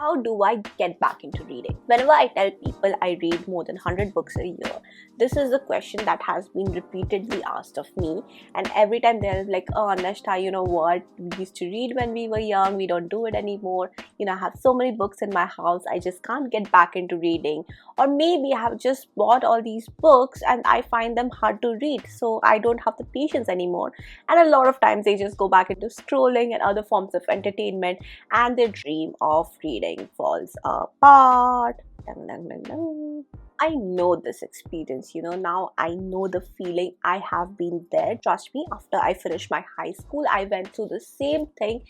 how do I get back into reading? Whenever I tell people I read more than 100 books a year, this is a question that has been repeatedly asked of me, and every time they're like, oh Anashta, you know what, we used to read when we were young, we don't do it anymore, I have so many books in my house, I just can't get back into reading. Or maybe I have just bought all these books and I find them hard to read, so I don't have the patience anymore. And a lot of times they just go back into scrolling and other forms of entertainment, and their dream of reading falls apart. Dun, dun, dun, dun. I know this experience, now I know the feeling. I have been there. Trust me, after I finished my high school, I went through the same thing.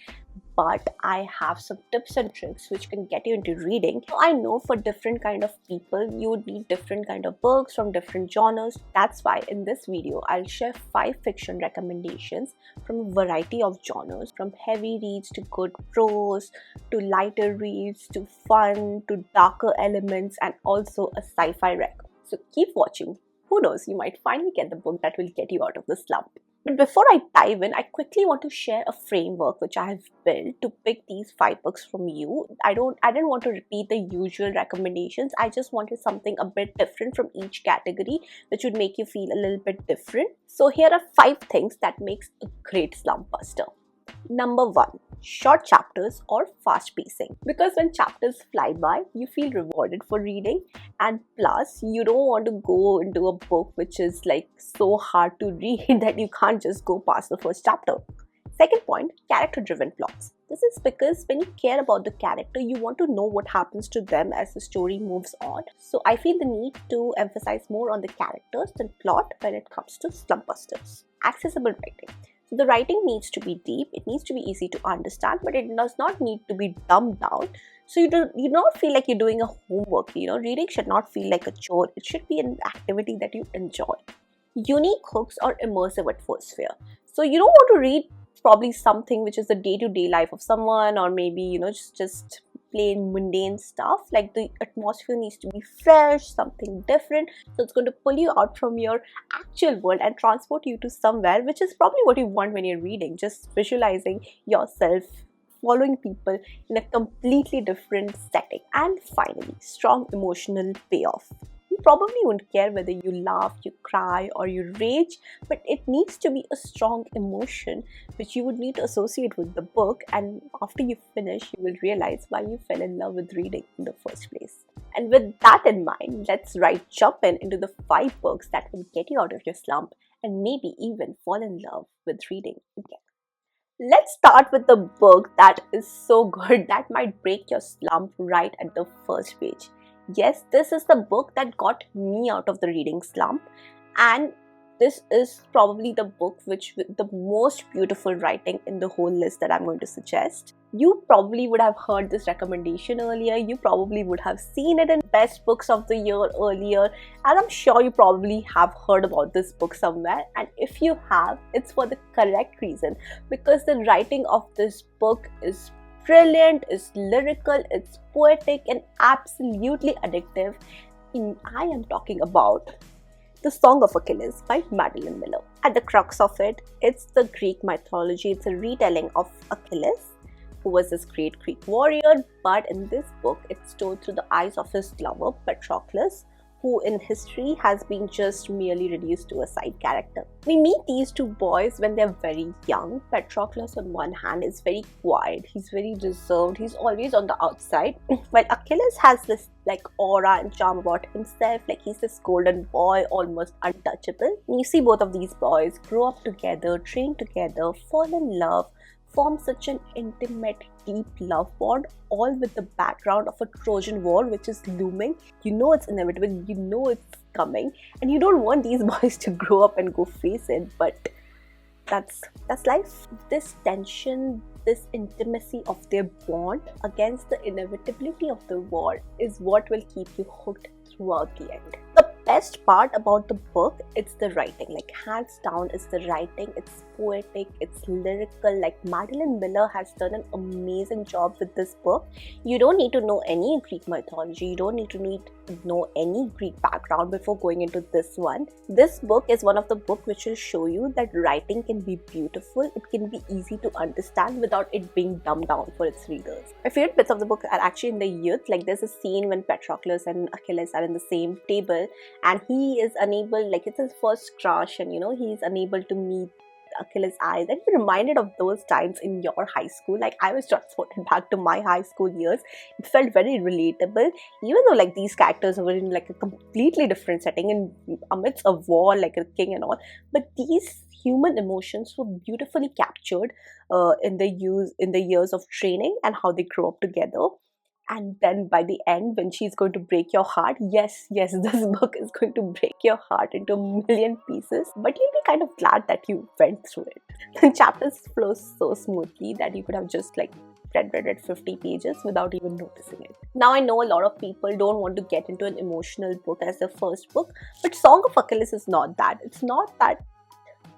But I have some tips and tricks which can get you into reading. So I know for different kind of people, you would need different kind of books from different genres. That's why in this video, I'll share 5 fiction recommendations from a variety of genres, from heavy reads to good prose, to lighter reads, to fun, to darker elements, and also a sci-fi rec. So keep watching. Who knows, you might finally get the book that will get you out of the slump. But before I dive in, I quickly want to share a framework which I have built to pick these 5 books from you. I didn't want to repeat the usual recommendations. I just wanted something a bit different from each category, which would make you feel a little bit different. So here are 5 things that makes a great slump buster. Number 1, short chapters or fast pacing. Because when chapters fly by, you feel rewarded for reading, and plus you don't want to go into a book which is like so hard to read that you can't just go past the first chapter. Second point, character driven plots. This is because when you care about the character, you want to know what happens to them as the story moves on. So I feel the need to emphasize more on the characters than plot when it comes to slump busters. Accessible writing. So the writing needs to be deep, it needs to be easy to understand, but it does not need to be dumbed down. So you don't feel like you're doing a homework. Reading should not feel like a chore. It should be an activity that you enjoy. Unique hooks or immersive atmosphere. So you don't want to read probably something which is the day-to-day life of someone, or maybe just plain mundane stuff. Like the atmosphere needs to be fresh, something different. So it's going to pull you out from your actual world and transport you to somewhere, which is probably what you want when you're reading. Just visualizing yourself following people in a completely different setting. And finally, strong emotional payoff. You probably won't care whether you laugh, you cry, or you rage, but it needs to be a strong emotion which you would need to associate with the book, and after you finish, you will realize why you fell in love with reading in the first place. And with that in mind, let's jump into the 5 books that will get you out of your slump and maybe even fall in love with reading again. Let's start with the book that is so good that might break your slump right at the first page. Yes, this is the book that got me out of the reading slump, and this is probably the book with the most beautiful writing in the whole list that I'm going to suggest. You probably would have heard this recommendation earlier, you probably would have seen it in best books of the year earlier, and I'm sure you probably have heard about this book somewhere, and if you have, it's for the correct reason, because the writing of this book is brilliant, it's lyrical, it's poetic, and absolutely addictive. I am talking about The Song of Achilles by Madeline Miller. At the crux of it, it's the Greek mythology. It's a retelling of Achilles, who was this great Greek warrior, but in this book, it's told through the eyes of his lover, Patroclus, who in history has been just merely reduced to a side character. We meet these 2 boys when they're very young. Patroclus on one hand is very quiet, he's very reserved, he's always on the outside, while Achilles has this aura and charm about himself, like he's this golden boy, almost untouchable. And you see both of these boys grow up together, train together, fall in love, form such an intimate, deep love bond, all with the background of a Trojan War which is looming. You know it's inevitable, you know it's coming, and you don't want these boys to grow up and go face it, but that's life. This tension, this intimacy of their bond against the inevitability of the war is what will keep you hooked throughout the end. The best part about the book, it's the writing. Hands down, it's the writing. It's poetic, it's lyrical. Like Madeline Miller has done an amazing job with this book. You don't need to know any Greek mythology, you don't need to know any Greek background before going into this one. This book is one of the books which will show you that writing can be beautiful, it can be easy to understand without it being dumbed down for its readers. My favorite bits of the book are actually in the youth. Like there's a scene when Patroclus and Achilles are in the same table and he is unable, like it's his first crush, and he's unable to meet Achilles' eyes, and you're reminded of those times in your high school. Like I was transported back to my high school years. It felt very relatable, even though like these characters were in like a completely different setting and amidst a war, like a king and all. But these human emotions were beautifully captured in the years of training and how they grow up together. And then by the end, when she's going to break your heart, yes, this book is going to break your heart into a million pieces, but you'll be kind of glad that you went through it. The chapters flow so smoothly that you could have just like read it 50 pages without even noticing it. Now I know a lot of people don't want to get into an emotional book as their first book, but Song of Achilles is not that. It's not that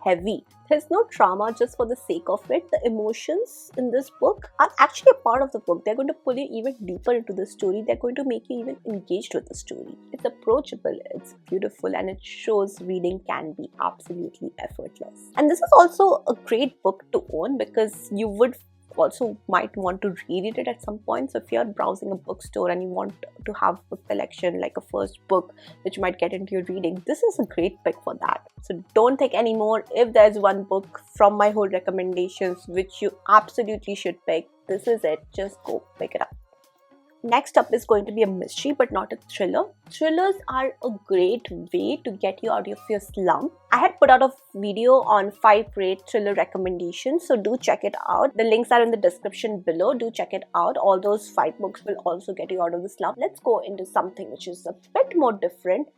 heavy. There's no trauma just for the sake of it. The emotions in this book are actually a part of the book. They're going to pull you even deeper into the story. They're going to make you even engaged with the story. It's approachable, it's beautiful, and it shows reading can be absolutely effortless. And this is also a great book to own because you would also might want to reread it at some point. So if you're browsing a bookstore and you want to have a collection like a first book which might get into your reading, this is a great pick for that. So don't think anymore. If there's one book from my whole recommendations which you absolutely should pick, this is it. Just go pick it up. Next up is going to be a mystery but not a thriller. Thrillers are a great way to get you out of your slump. I had put out a video on 5 great thriller recommendations, so do check it out. The links are in the description below. Do check it out. All those 5 books will also get you out of the slump. Let's go into something which is a bit more different.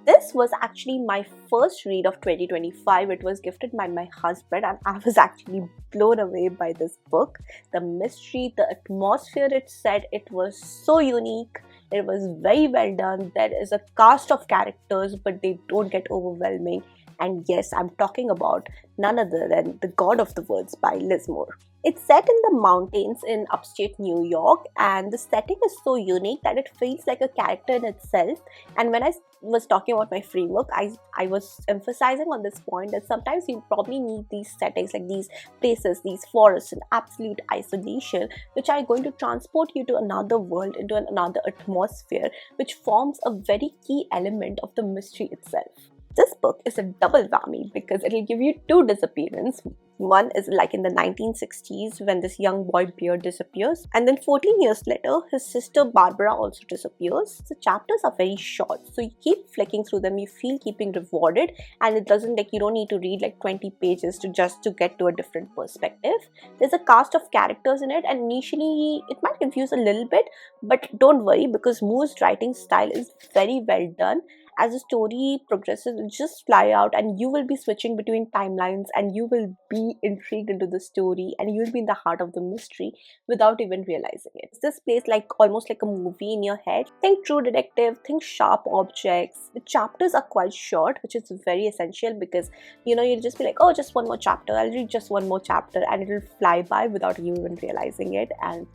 This was actually my first read of 2025. It was gifted by my husband and I was actually blown away by this book. The mystery, the atmosphere it set, it was so unique. It was very well done. There is a cast of characters, but they don't get overwhelming. And yes, I'm talking about none other than The God of the Woods by Liz Moore. It's set in the mountains in upstate New York, and the setting is so unique that it feels like a character in itself. And when I was talking about my framework, I was emphasizing on this point that sometimes you probably need these settings, like these places, these forests in absolute isolation, which are going to transport you to another world, into another atmosphere, which forms a very key element of the mystery itself. This book is a double whammy because it'll give you 2 disappearances. One is like in the 1960s when this young boy Bear disappears, and then 14 years later his sister Barbara also disappears. The chapters are very short, so you keep flicking through them, you feel keeping rewarded, and it doesn't like you don't need to read like 20 pages to get to a different perspective. There's a cast of characters in it, and initially it might confuse a little bit, but don't worry because Moore's writing style is very well done. As the story progresses, it just fly out and you will be switching between timelines and you will be intrigued into the story and you will be in the heart of the mystery without even realizing it. This plays like almost like a movie in your head. Think True Detective, think sharp objects. The chapters are quite short, which is very essential because you'll just be like, oh, just one more chapter, I'll read just one more chapter, and it will fly by without you even realizing it. And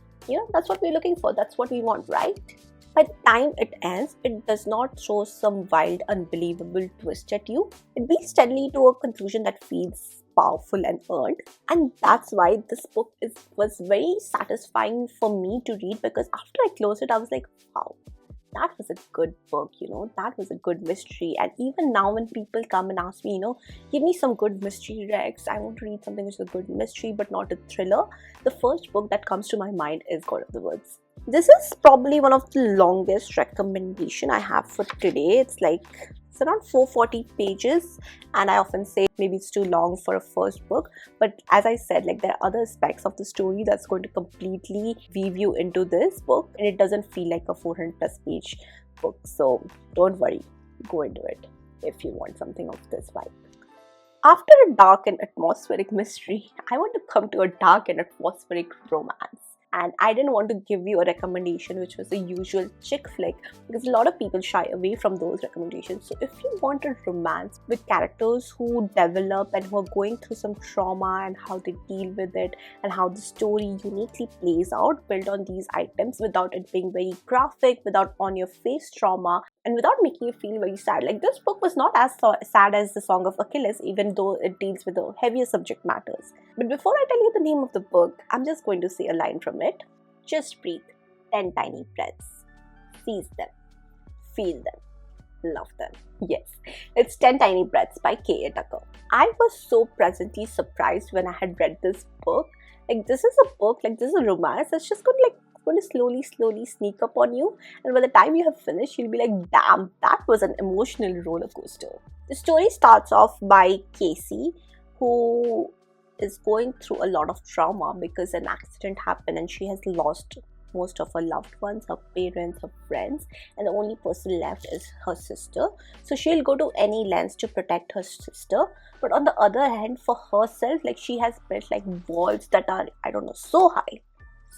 that's what we're looking for, that's what we want, right? By the time it ends, it does not throw some wild, unbelievable twist at you. It leads steadily to a conclusion that feels powerful and earned. And that's why this book was very satisfying for me to read, because after I closed it, I was like, wow, that was a good book, that was a good mystery. And even now when people come and ask me, give me some good mystery recs, I want to read something which is a good mystery but not a thriller, the first book that comes to my mind is God of the Woods. This is probably one of the longest recommendation I have for today. It's around 440 pages, and I often say maybe it's too long for a first book, but as I said, there are other aspects of the story that's going to completely weave you into this book, and it doesn't feel like a 400 plus page book. So don't worry, go into it if you want something of this vibe. After a dark and atmospheric mystery, I want to come to a dark and atmospheric romance. And I didn't want to give you a recommendation which was a usual chick flick, because a lot of people shy away from those recommendations. So if you want a romance with characters who develop and who are going through some trauma and how they deal with it, and how the story uniquely plays out, built on these items without it being very graphic, without on your face trauma, and without making you feel very sad. Like, this book was not as sad as The Song of Achilles, even though it deals with the heavier subject matters. But before I tell you the name of the book, I'm just going to say a line from it. Just breathe. 10 tiny breaths. Seize them. Feel them. Love them. Yes, it's 10 Tiny Breaths by K.A. Tucker. I was so pleasantly surprised when I had read this book. Like, this is a book, like, this is a romance that's just going to slowly sneak up on you, and by the time you have finished, you'll be like, damn, that was an emotional roller coaster. The story starts off by Casey, who is going through a lot of trauma because an accident happened and she has lost most of her loved ones, her parents, her friends, and the only person left is her sister. So she'll go to any lengths to protect her sister, but on the other hand, for herself, like, she has built like walls that are, I don't know, so high,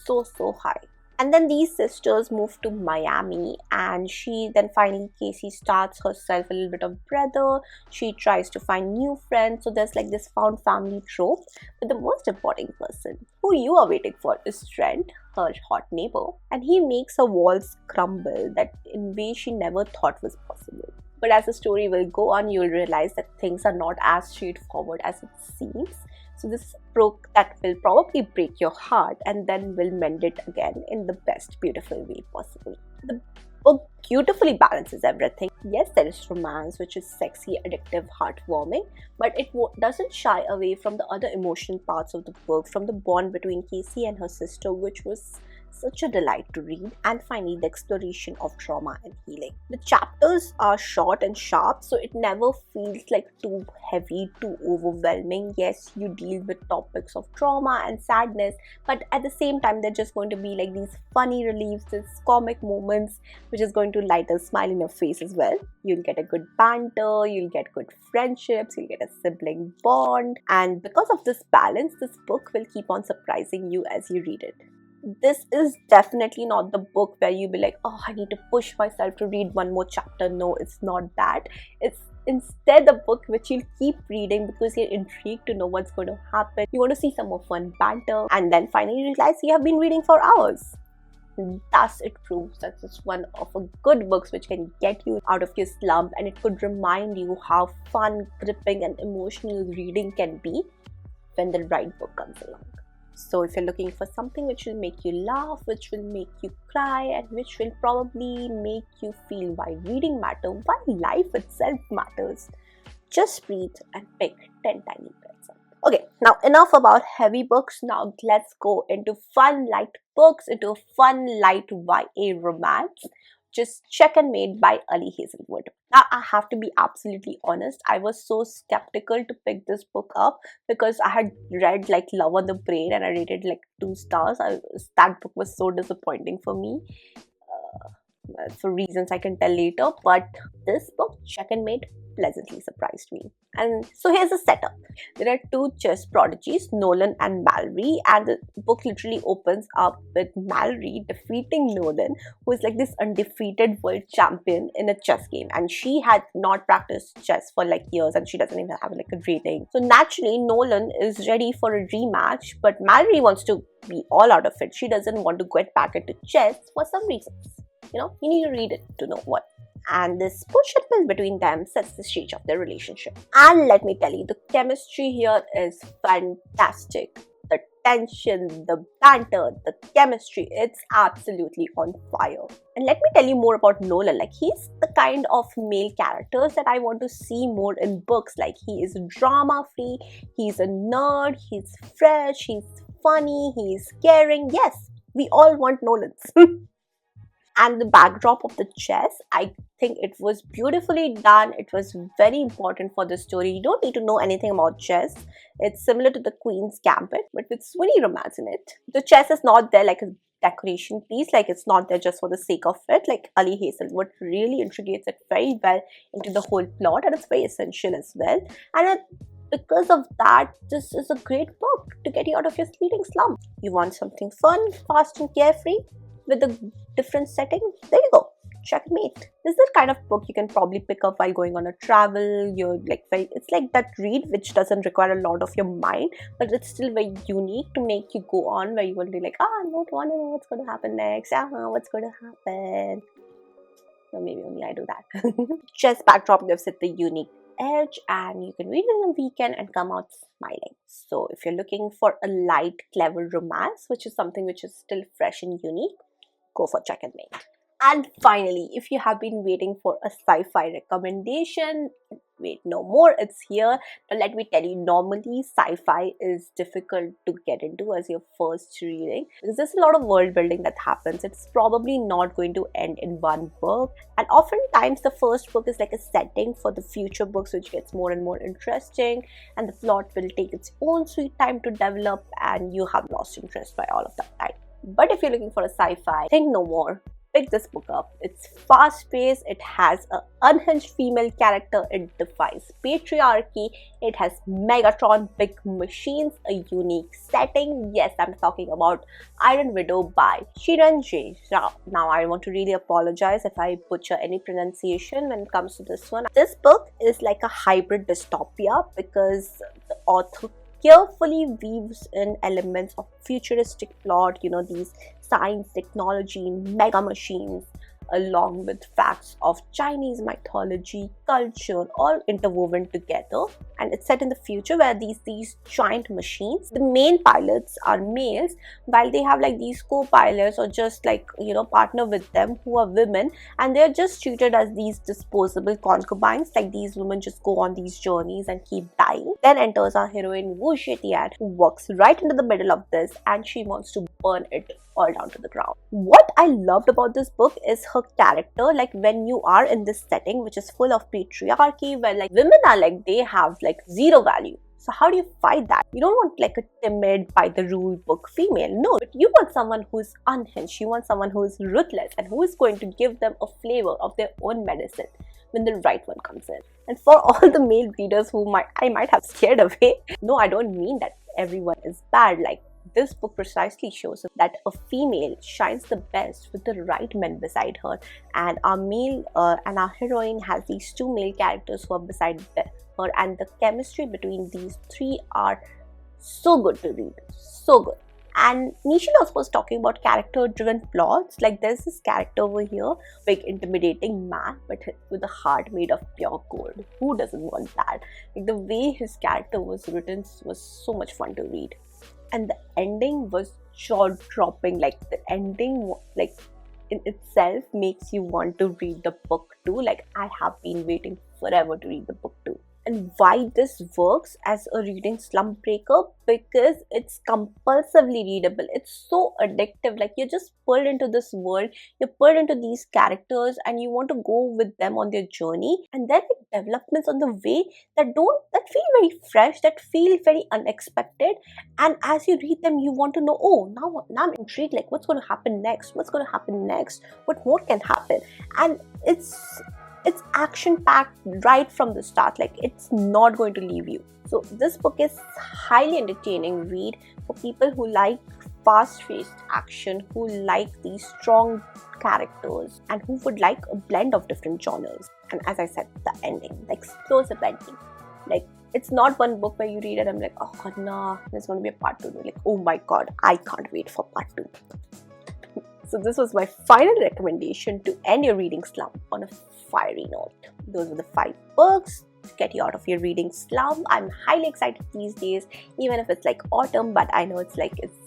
so high. And then these sisters move to Miami, and Casey starts herself a little bit of brother. She tries to find new friends. So there's like this found family trope. But the most important person who you are waiting for is Trent, her hot neighbor. And he makes her walls crumble that in ways she never thought was possible. But as the story will go on, you'll realize that things are not as straightforward as it seems. So this is a book that will probably break your heart and then will mend it again in the best beautiful way possible. The book beautifully balances everything. Yes, there is romance, which is sexy, addictive, heartwarming, but it doesn't shy away from the other emotional parts of the book, from the bond between Casey and her sister, which was such a delight to read, and finally the exploration of trauma and healing. The chapters are short and sharp, so it never feels like too heavy, too overwhelming. Yes, you deal with topics of trauma and sadness, but at the same time, they're just going to be like these funny reliefs, these comic moments, which is going to light a smile in your face as well. You'll get a good banter, you'll get good friendships, you'll get a sibling bond, and because of this balance, this book will keep on surprising you as you read it. This is definitely not the book where you'll be like, oh, I need to push myself to read one more chapter. No, it's not that. It's instead the book which you'll keep reading because you're intrigued to know what's going to happen. You want to see some more fun banter, and then finally realize you have been reading for hours. Thus, it proves that it's one of a good books which can get you out of your slump, and it could remind you how fun, gripping, and emotional reading can be when the right book comes along. So if you're looking for something which will make you laugh, which will make you cry, and which will probably make you feel why reading matters, why life itself matters, just breathe and pick 10 Tiny Breaths. Okay, now enough about heavy books. Now let's go into fun light books, into a fun light YA romance. Just Check and Mate by Ali Hazelwood. Now, I have to be absolutely honest. I was so skeptical to pick this book up because I had read like Love on the Brain and I rated like 2 stars. That book was so disappointing for me. For reasons I can tell later. But this book, Check and Mate, pleasantly surprised me. And so here's the setup. There are 2 chess prodigies, Nolan and Mallory, and the book literally opens up with Mallory defeating Nolan, who is like this undefeated world champion in a chess game, and she had not practiced chess for like years and she doesn't even have like a rating. So naturally Nolan is ready for a rematch, but Mallory wants to be all out of it. She doesn't want to get back into chess for some reasons. You need to read it to know what. And this push and pull between them sets the stage of their relationship. And let me tell you, the chemistry here is fantastic. The tension, the banter, the chemistry, it's absolutely on fire. And let me tell you more about Nolan. Like, he's the kind of male characters that I want to see more in books. Like, he is drama free, he's a nerd, he's fresh, he's funny, he's caring. Yes, we all want Nolans. And the backdrop of the chess, I think it was beautifully done. It was very important for the story. You don't need to know anything about chess. It's similar to the Queen's Gambit, but with Sweeney romance in it. The chess is not there like a decoration piece, like it's not there just for the sake of it. Like Ali Hazelwood really integrates it very well into the whole plot, and it's very essential as well. And because of that, this is a great book to get you out of your reading slump. You want something fun, fast and carefree with a different setting? There you go. Checkmate. This is the kind of book you can probably pick up while going on a travel. It's like that read which doesn't require a lot of your mind, but it's still very unique to make you go on, where you will be like, I don't want to know what's going to happen next. What's going to happen? So maybe only I do that. Chess backdrop gives it the unique edge, and you can read it in a weekend and come out smiling. So if you're looking for a light, clever romance, which is something which is still fresh and unique, go for Checkmate. And finally, if you have been waiting for a sci-fi recommendation, wait no more, it's here. Now let me tell you, normally sci-fi is difficult to get into as your first reading because there's a lot of world building that happens. It's probably not going to end in one book, and oftentimes the first book is like a setting for the future books, which gets more and more interesting, and the plot will take its own sweet time to develop, and you have lost interest by all of that time. But if you're looking for a sci-fi, think no more. Pick this book up. It's fast-paced, it has an unhinged female character, it defies patriarchy, it has Megatron big machines, a unique setting. Yes, I'm talking about Iron Widow by Shiran J. Rao. Now, I want to really apologize if I butcher any pronunciation when it comes to this one. This book is like a hybrid dystopia because the author carefully weaves in elements of futuristic plot, these science, technology, mega machines, along with facts of Chinese mythology, culture, all interwoven together. And it's set in the future where these giant machines, the main pilots are males, while they have like these co-pilots or just partner with them who are women, and they're just treated as these disposable concubines. Like these women just go on these journeys and keep dying. Then enters our heroine Wu Zetian, who walks right into the middle of this, and she wants to burn it all down to the ground. What I loved about this book is her character. Like when you are in this setting which is full of patriarchy, where like women are like, they have like zero value. So how do you fight that? You don't want like a timid, by the rule book female. No, but you want someone who is unhinged. You want someone who is ruthless and who is going to give them a flavor of their own medicine when the right one comes in. And for all the male readers who I might have scared away, no, I don't mean that everyone is bad. Like this book precisely shows that a female shines the best with the right men beside her, and our heroine has these two male characters who are beside her, and the chemistry between these three are so good to read, so good. And Nisha also was talking about character-driven plots. Like there's this character over here, big intimidating man, but with a heart made of pure gold. Who doesn't want that? Like the way his character was written was so much fun to read. And the ending was jaw-dropping. Like the ending, like in itself, makes you want to read the book too. Like I have been waiting forever to read the book too. And why this works as a reading slump breaker? Because it's compulsively readable. It's so addictive. Like you're just pulled into this world, you're pulled into these characters, and you want to go with them on their journey. And there are developments on the way that feel very fresh, that feel very unexpected. And as you read them, you want to know, oh, now I'm intrigued. Like what's going to happen next? What's going to happen next? What more can happen? And it's action-packed right from the start. Like it's not going to leave you. So this book is highly entertaining read for people who like fast-paced action, who like these strong characters, and who would like a blend of different genres. And as I said, the ending, the explosive ending. Like it's not one book where you read it and I'm like, oh god, no, there's going to be a part 2. Like, oh my god, I can't wait for part 2. So this was my final recommendation to end your reading slump on a fiery note. Those were the 5 books to get you out of your reading slump. I'm highly excited these days, even if it's like autumn, but I know it's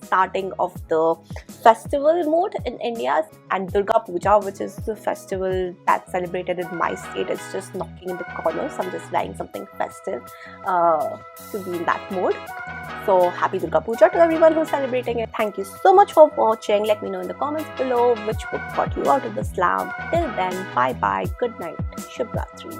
starting of the festival mode in India, and Durga Puja, which is the festival that's celebrated in my state, is just knocking in the corner. So I'm just buying something festive to be in that mode. So happy Durga Puja to everyone who's celebrating it. Thank you so much for watching. Let me know in the comments below which book got you out of the slump. Till then, bye bye, good night, Shubh Ratri.